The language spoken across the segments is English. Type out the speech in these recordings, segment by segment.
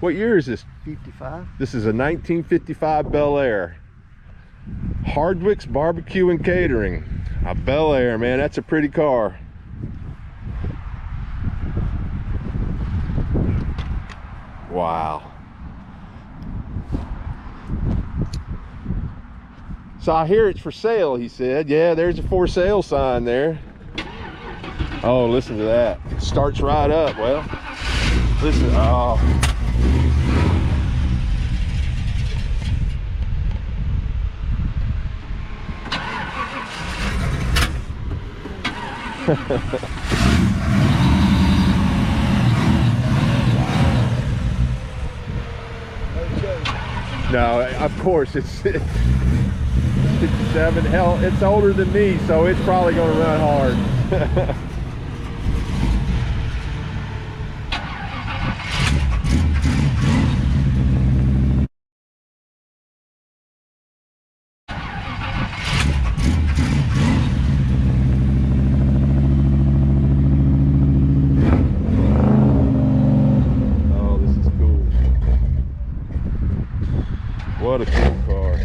What year is this? 55. This is a 1955 Bel Air. Hardwick's Barbecue and Catering. A Bel Air, man, that's a pretty car. Wow. So I hear it's for sale, he said. Yeah, there's a for sale sign there. Oh, listen to that. It starts right up. Well, listen. Oh. No, of course it's 57. Hell, it's older than me, so it's probably going to run hard. Oh, this is cool. What a cool car.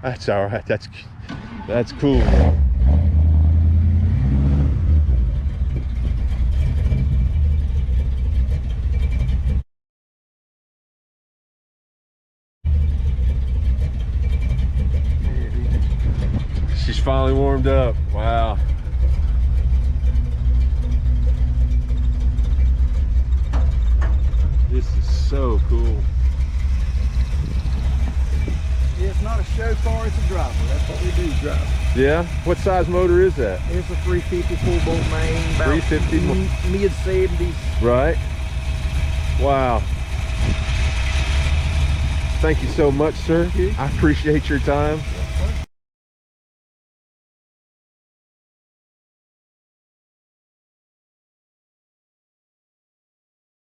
That's all right. That's cool. She's finally warmed up. Wow. This is so cool. Yeah, it's not a show car, it's a driver. That's what we do, drive. Yeah? What size motor is that? It's a 350 full bolt main, about 350 mid 70s. Right. Wow. Thank you so much, sir. Thank you. I appreciate your time.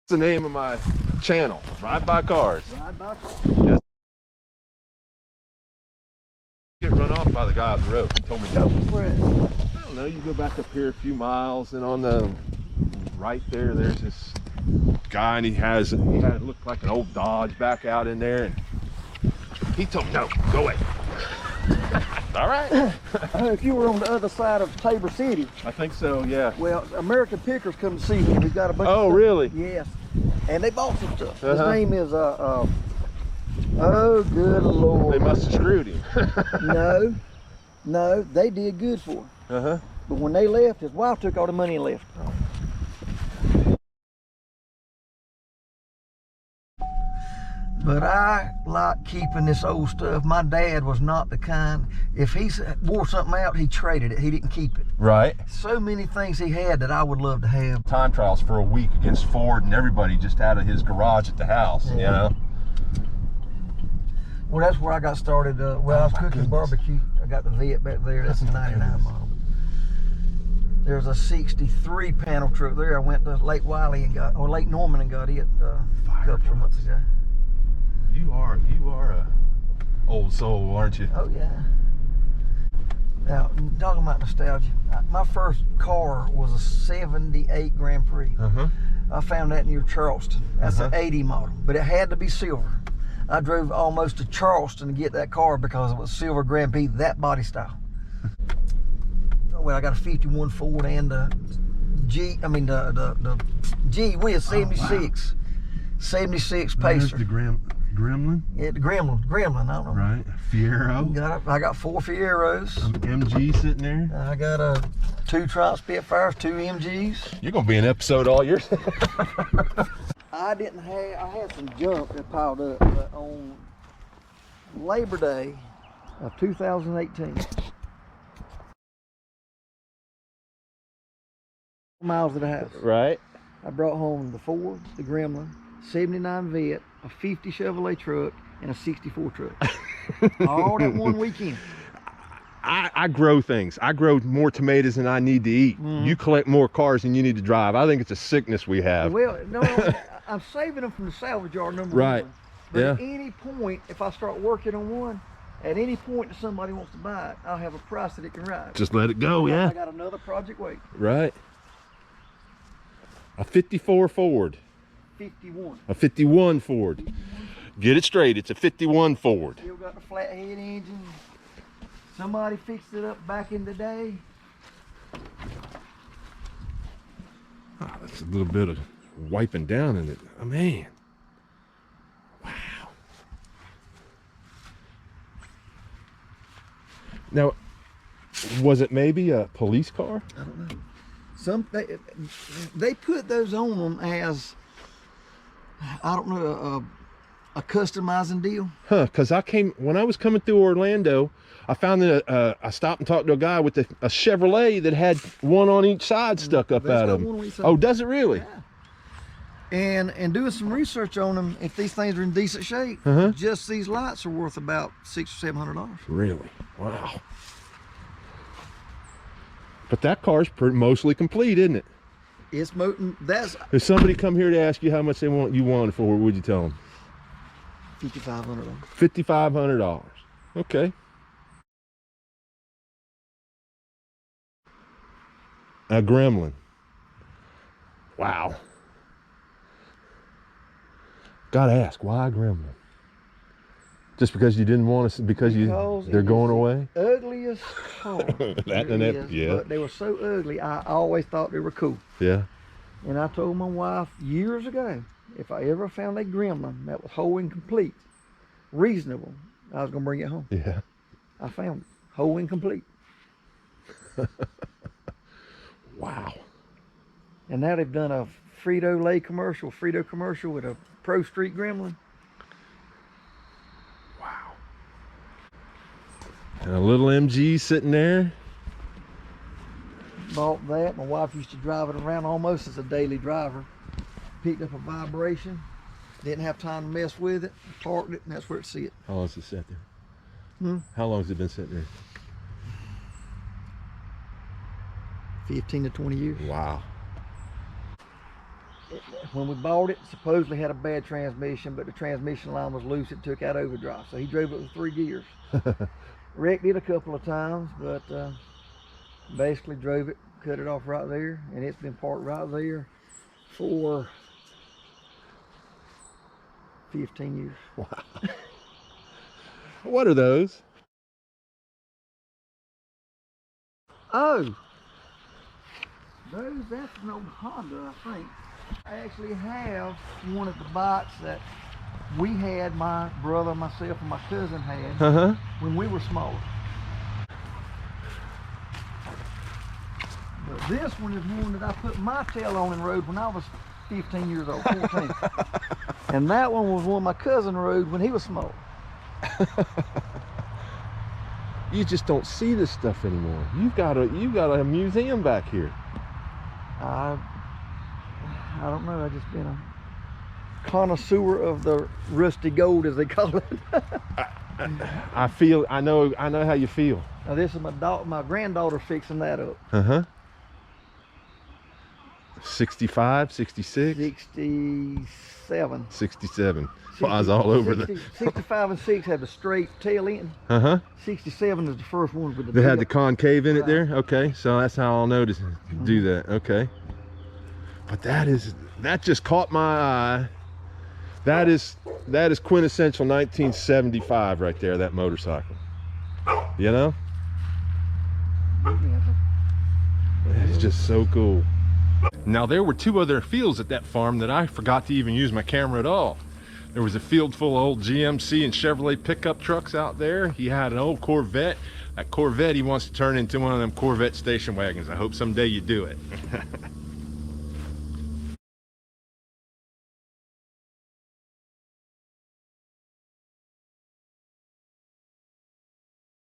What's the name of my channel? Ride by Cars. Ride by car. Yes. Get run off by the guy up the road. He told me no. Where at? I don't know. You go back up here a few miles, and on the right there, there's this guy, and he had it looked like an old Dodge back out in there, and he told me no, go away. All right. If you were on the other side of Tabor City, I think so. Yeah. well, American Pickers come to see him. He's got a bunch of Oh, stuff. really? Yes. And they bought some stuff. His Uh-huh. name is, oh, good Lord. They must have screwed him. No, they did good for him. Uh-huh. But when they left, his wife took all the money and left. But I like keeping this old stuff. My dad was not the kind, if he wore something out, he traded it. He didn't keep it. Right. So many things he had that I would love to have. Time trials for a week against Ford and everybody just out of his garage at the house, you know? Well, that's where I got started. I was cooking barbecue. I got the Vet back there. That's a 99 model. There's a 63 panel truck there. I went to Lake Wiley and got, or Lake Norman and got it a couple of months ago. You are a old soul, aren't you? Oh yeah. Now, talking about nostalgia, my first car was a 78 Grand Prix. Uh-huh. I found that near Charleston. That's an 80 model, but it had to be silver. I drove almost to Charleston to get that car because it was silver Grand Prix, that body style. Well, I got a 51 Ford and the G Wiz 76. 76 Pacer. The Gremlin? Yeah, the Gremlin, I don't know. Right. Fiero. I got 4 Fieros. MG sitting there. I got 2 Triumph Spitfires, 2 MGs. You're gonna be an episode all yours. I had some junk that piled up, but on Labor Day of 2018, miles to the house, Right. I brought home the Ford, the Gremlin, 79 Vet, a 50 Chevrolet truck, and a 64 truck. All that one weekend. I grow things. I grow more tomatoes than I need to eat. You collect more cars than you need to drive. I think it's a sickness we have. Well, no, I'm saving them from the salvage yard, number Right. one. But at any point, if I start working on one, at any point that somebody wants to buy it, I'll have a price that it can ride. Just let it go, I got another project waiting. Right. A 54 Ford. 51. A 51 Ford. Get it straight. It's a 51 Ford. Still got the flathead engine. Somebody fixed it up back in the day. Oh, that's a little bit of wiping down in it. Oh, man. Wow. Now, was it maybe a police car? I don't know. They put those on them as, I don't know, a customizing deal. Huh, because when I was coming through Orlando, I found that I stopped and talked to a guy with a Chevrolet that had one on each side stuck up out of him. Oh, does it really? Yeah. And doing some research on them, if these things are in decent shape, just these lights are worth about $600 or $700. Really? Wow. But that car's mostly complete, isn't it? It's that's If somebody come here to ask you how much you want it for, what would you tell them? $5,500. $5,500. Okay. A Gremlin. Wow. Gotta ask, why a Gremlin? Just because you didn't want to, because they're going away? Ugliest car. Yeah. But they were so ugly, I always thought they were cool. Yeah. And I told my wife years ago, if I ever found a Gremlin that was whole and complete, reasonable, I was gonna bring it home. Yeah. I found it, whole and complete. Wow. And now they've done a Frito commercial with a Pro Street Gremlin. Wow. And a little MG sitting there. Bought that. My wife used to drive it around almost as a daily driver. Picked up a vibration. Didn't have time to mess with it. Parked it, and that's where it sit. How long has it sat there? How long has it been sitting there? 15 to 20 years. Wow. When we bought it, supposedly had a bad transmission, but the transmission line was loose. It took out overdrive, so he drove it with 3 gears. Wrecked it a couple of times, but basically drove it, cut it off right there, and it's been parked right there for 15 years. Wow. What are those? Oh, that's an old Honda, I think. I actually have one of the bikes that we had, my brother, myself, and my cousin had when we were smaller. But this one is one that I put my tail on and rode when I was 15 years old, 14. And that one was one my cousin rode when he was small. You just don't see this stuff anymore. You've got a museum back here. I don't know. I've just been a connoisseur of the rusty gold, as they call it. I know how you feel. Now this is my granddaughter fixing that up. 65, 66, 67. 67. Flies all over 65 and 6 have a straight tail end. 67 is the first one with the. They had the concave in it there. Okay, so that's how I'll know to do that. Okay. But that just caught my eye. That is quintessential 1975 right there, that motorcycle. You know? It's just so cool. Now there were 2 other fields at that farm that I forgot to even use my camera at all. There was a field full of old GMC and Chevrolet pickup trucks out there. He had an old Corvette. That Corvette he wants to turn into one of them Corvette station wagons. I hope someday you do it.